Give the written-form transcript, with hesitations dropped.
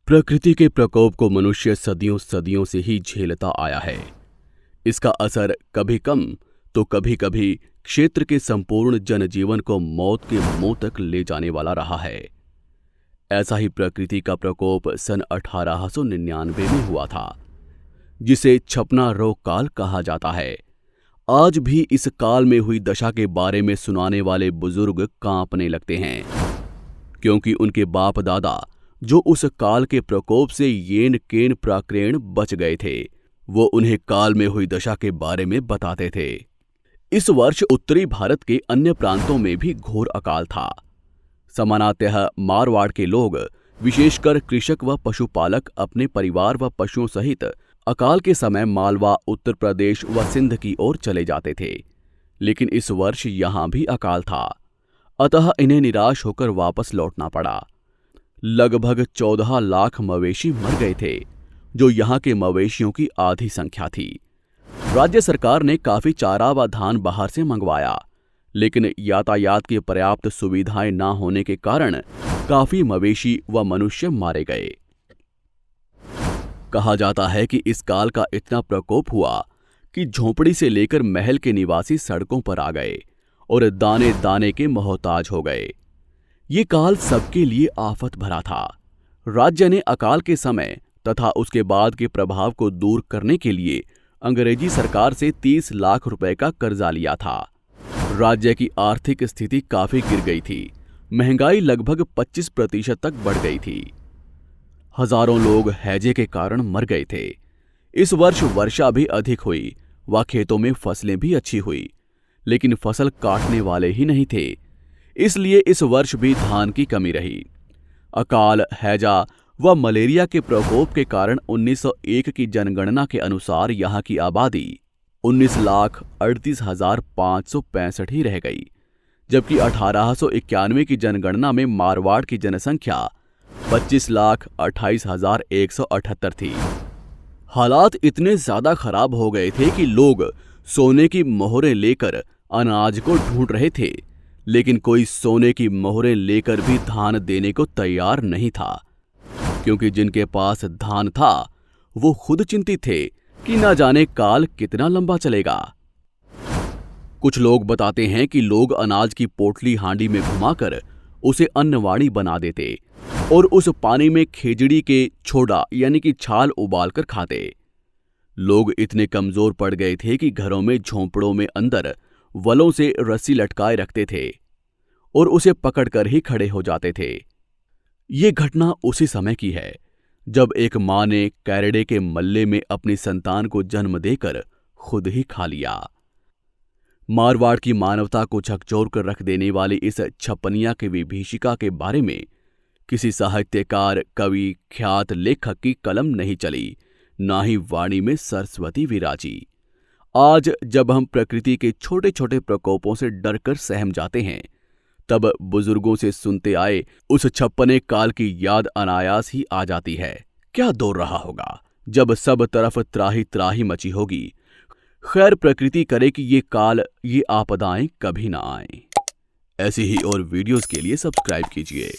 प्रकृति के प्रकोप को मनुष्य सदियों सदियों से ही झेलता आया है। इसका असर कभी कम तो कभी कभी क्षेत्र के संपूर्ण जनजीवन को मौत के मुंह तक ले जाने वाला रहा है। ऐसा ही प्रकृति का प्रकोप सन 1899 में हुआ था, जिसे छपना रोग काल कहा जाता है। आज भी इस काल में हुई दशा के बारे में सुनाने वाले बुजुर्ग कांपने लगते हैं, क्योंकि उनके बाप दादा जो उस काल के प्रकोप से येन केन प्राक्रेण बच गए थे, वो उन्हें काल में हुई दशा के बारे में बताते थे। इस वर्ष उत्तरी भारत के अन्य प्रांतों में भी घोर अकाल था। सामान्यतः मारवाड़ के लोग, विशेषकर कृषक व पशुपालक, अपने परिवार व पशुओं सहित अकाल के समय मालवा, उत्तर प्रदेश व सिंध की ओर चले जाते थे। लेकिन इस वर्ष यहां भी अकाल था, अतः इन्हें निराश होकर वापस लौटना पड़ा। लगभग 14 लाख मवेशी मर गए थे, जो यहाँ के मवेशियों की आधी संख्या थी। राज्य सरकार ने काफी चारा व धान बाहर से मंगवाया, लेकिन यातायात की पर्याप्त सुविधाएं न होने के कारण काफी मवेशी व मनुष्य मारे गए। कहा जाता है कि इस काल का इतना प्रकोप हुआ कि झोपड़ी से लेकर महल के निवासी सड़कों पर आ गए और दाने दाने के मोहताज हो गए। ये काल सबके लिए आफत भरा था। राज्य ने अकाल के समय तथा उसके बाद के प्रभाव को दूर करने के लिए अंग्रेजी सरकार से 30 लाख रुपए का कर्जा लिया था। राज्य की आर्थिक स्थिति काफी गिर गई थी। महंगाई लगभग 25% तक बढ़ गई थी। हजारों लोग हैजे के कारण मर गए थे। इस वर्ष वर्षा भी अधिक हुई व खेतों में फसलें भी अच्छी हुई, लेकिन फसल काटने वाले ही नहीं थे, इसलिए इस वर्ष भी धान की कमी रही। अकाल, हैजा व मलेरिया के प्रकोप के कारण 1901 की जनगणना के अनुसार यहाँ की आबादी 19,38,565 ही रह गई, जबकि 1891 की जनगणना में मारवाड़ की जनसंख्या 25,28,178 थी। हालात इतने ज्यादा खराब हो गए थे कि लोग सोने की मोहरें लेकर अनाज को ढूंढ रहे थे, लेकिन कोई सोने की मोहरें लेकर भी धान देने को तैयार नहीं था, क्योंकि जिनके पास धान था वो खुद चिंतित थे कि न जाने काल कितना लंबा चलेगा। कुछ लोग बताते हैं कि लोग अनाज की पोटली हांडी में घुमाकर उसे अन्नवाणी बना देते और उस पानी में खेजड़ी के छोड़ा यानी कि छाल उबालकर खाते। लोग इतने कमजोर पड़ गए थे कि घरों में झोंपड़ों में अंदर वलों से रस्सी लटकाए रखते थे और उसे पकड़कर ही खड़े हो जाते थे। ये घटना उसी समय की है जब एक मां ने कैरडे के मल्ले में अपनी संतान को जन्म देकर खुद ही खा लिया। मारवाड़ की मानवता को झकझोर कर रख देने वाली इस छपनिया की विभीषिका के बारे में किसी साहित्यकार, कवि, ख्यात लेखक की कलम नहीं चली, ना ही वाणी में सरस्वती विराजी। आज जब हम प्रकृति के छोटे छोटे प्रकोपों से डरकर सहम जाते हैं, तब बुजुर्गों से सुनते आए उस छप्पने काल की याद अनायास ही आ जाती है। क्या दौर रहा होगा जब सब तरफ त्राही त्राही मची होगी। खैर, प्रकृति करे कि ये काल, ये आपदाएं कभी ना आएं। ऐसी ही और वीडियोस के लिए सब्सक्राइब कीजिए।